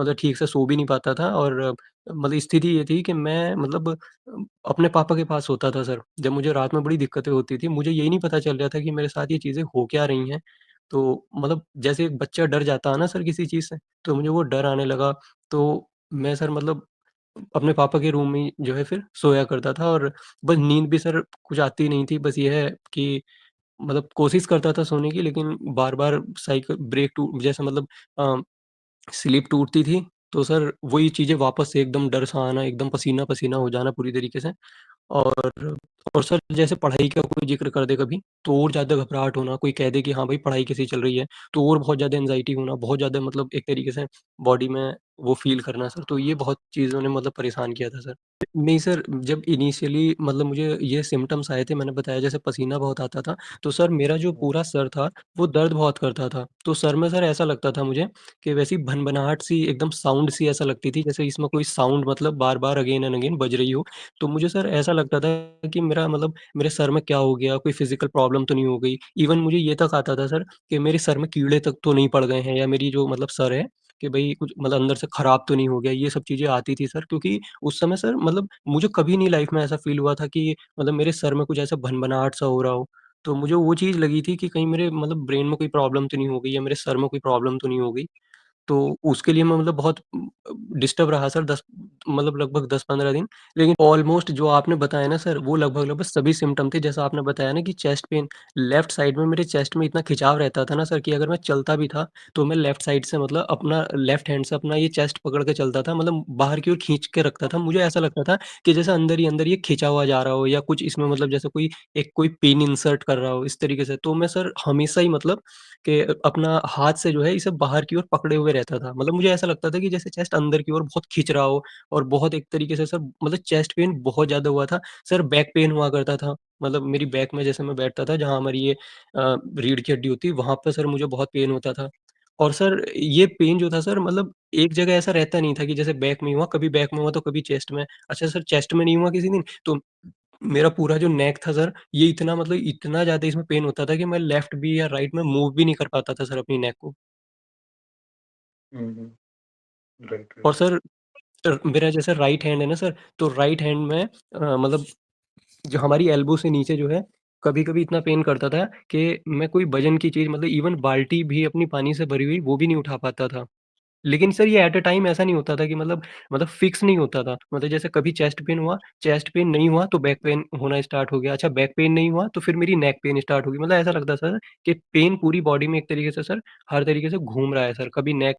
मतलब ठीक से सो भी नहीं पाता था और मतलब स्थिति ये थी कि मैं मतलब अपने पापा के पास सोता था सर। जब मुझे रात में बड़ी दिक्कतें होती थी, मुझे यही नहीं पता चल रहा था कि मेरे साथ ये चीज़ें हो क्या रही हैं। तो मतलब जैसे एक बच्चा डर जाता है ना सर किसी चीज़ से, तो मुझे वो डर आने लगा। तो मैं सर मतलब अपने पापा के रूम में ही जो है फिर सोया करता था और बस नींद भी सर कुछ आती नहीं थी। बस ये है कि मतलब कोशिश करता था सोने की लेकिन बार-बार साइकिल ब्रेक टू जैसे मतलब अ, स्लीप टूटती थी, तो सर वही चीज़ें वापस से एकदम डर सा आना, एकदम पसीना-पसीना हो जाना पूरी तरीके से और और सर जैसे पढ़ाई का कोई ज़िक्र कर दे कभी, तो और ज़्यादा घबराहट होना, कोई कह दे कि हाँ भाई पढ़ाई कैसी चल रही है, तो और बहुत ज़्यादा एंग्ज़ायटी होना, बहुत ज़्यादा मतलब एक तरीके से बॉडी में वो फ़ील करना सर, तो ये बहुत चीज़ों ने मतलब परेशान किया था सर। नहीं सर, जब इनिशियली मतलब मुझे ये सिम्पटम्स आए थे, मैंने बताया जैसे पसीना बहुत आता था, तो सर मेरा जो हुँ, पूरा सर था, वो दर्द बहुत करता था। तो सर में सर ऐसा लगता था मुझे कि वैसी भनभनाहट सी एकदम साउंड सी ऐसा लगती थी, जैसे इसमें कोई साउंड मतलब बार-बार अगेन एंड अगेन बज रही हो। तो मुझे सर ऐसा लगता था कि मेरा मतलब मेरे सर में क्या हो गया? कोई फ़िज़िकल प्रॉब्लम तो नहीं हो गई? इवन मुझे ये तक आता था सर कि मेरे सर में कीड़े तक तो नहीं पड़ गए हैं या मेरी जो मतलब सर है कि भई कुछ मतलब अंदर से खराब तो नहीं हो गया? ये सब चीज़ें आती थी सर क्योंकि उस समय सर मतलब मुझे कभी नहीं लाइफ़ में ऐसा फ़ील हुआ था कि मतलब मेरे सर में कुछ ऐसा भनभनाहट सा हो रहा हो। तो मुझे वो चीज़ लगी थी कि कहीं मेरे मतलब ब्रेन में कोई प्रॉब्लम तो नहीं हो गई या मेरे सर में कोई प्रॉब्लम तो नहीं हो गई। तो उसके लिए मैं मतलब बहुत डिस्टर्ब रहा सर 10 मतलब लगभग 10-15 दिन। लेकिन ऑलमोस्ट जो आपने बताया ना सर, वो लगभग-लगभग सभी सिम्पटम थे। जैसा आपने बताया ना कि चेस्ट पेन, लेफ्ट साइड में मेरे चेस्ट में इतना खिंचाव रहता था ना सर कि अगर मैं चलता भी था, तो मैं लेफ्ट साइड से मतलब अपना लेफ्ट हैंड से अपना ये चेस्ट पकड़ के चलता था, मतलब बाहर की ओर खींच के रखता था। मुझे ऐसा लगता था कि जैसे अंदर ही अंदर ये खिंचा हुआ जा रहा हो या कुछ इसमें मतलब जैसे कोई पिन इंसर्ट कर रहा हो, इस तरीके से। तो मैं सर हमेशा ही मतलब कि अपना हाथ से जो है इसे बाहर की ओर पकड़े हुए रहता था। मतलब मुझे ऐसा लगता था कि जैसे चेस्ट अंदर की ओर बहुत खींच रहा हो और बहुत एक तरीके से सर मतलब चेस्ट पेन बहुत ज़्यादा हुआ था। सर बैक पेन हुआ करता था। मतलब मेरी बैक में जैसे मैं बैठता था जहाँ हमारी ये रीढ़ की हड्डी होती है वहाँ पे सर मुझे बहुत पेन होता था। और सर ये पेन जो था सर मतलब एक जगह ऐसा रहता नहीं था कि जैसे बैक में हुआ, कभी बैक में हुआ तो कभी चेस्ट में। अच्छा सर चेस्ट में नहीं हुआ किसी दिन तो मेरा पूरा जो नेक था सर, ये इतना मतलब इतना ज़्यादा इसमें पेन होता था कि मैं लेफ्ट भी या राइट में मूव भी नहीं कर पाता था सर अपनी नेक को। हुँ, हुँ। राइट, और राइट। सर मेरा जैसे राइट हैंड है ना सर, तो राइट हैंड में मतलब जो हमारी एल्बो से नीचे जो है, कभी-कभी इतना पेन करता था कि मैं कोई वज़न की चीज़ मतलब इवन बाल्टी भी अपनी पानी से भरी हुई, वो भी नहीं उठा पाता था। लेकिन सर ये एट अ टाइम ऐसा नहीं होता था कि मतलब फिक्स नहीं होता था। मतलब जैसे कभी चेस्ट पेन नहीं हुआ तो बैक पेन होना स्टार्ट हो गया। अच्छा बैक पेन नहीं हुआ तो फिर मेरी नेक पेन स्टार्ट हो गई। मतलब ऐसा लगता था सर कि पेन पूरी बॉडी में एक तरीके से सर हर तरीके से घूम रहा है सर। कभी नेक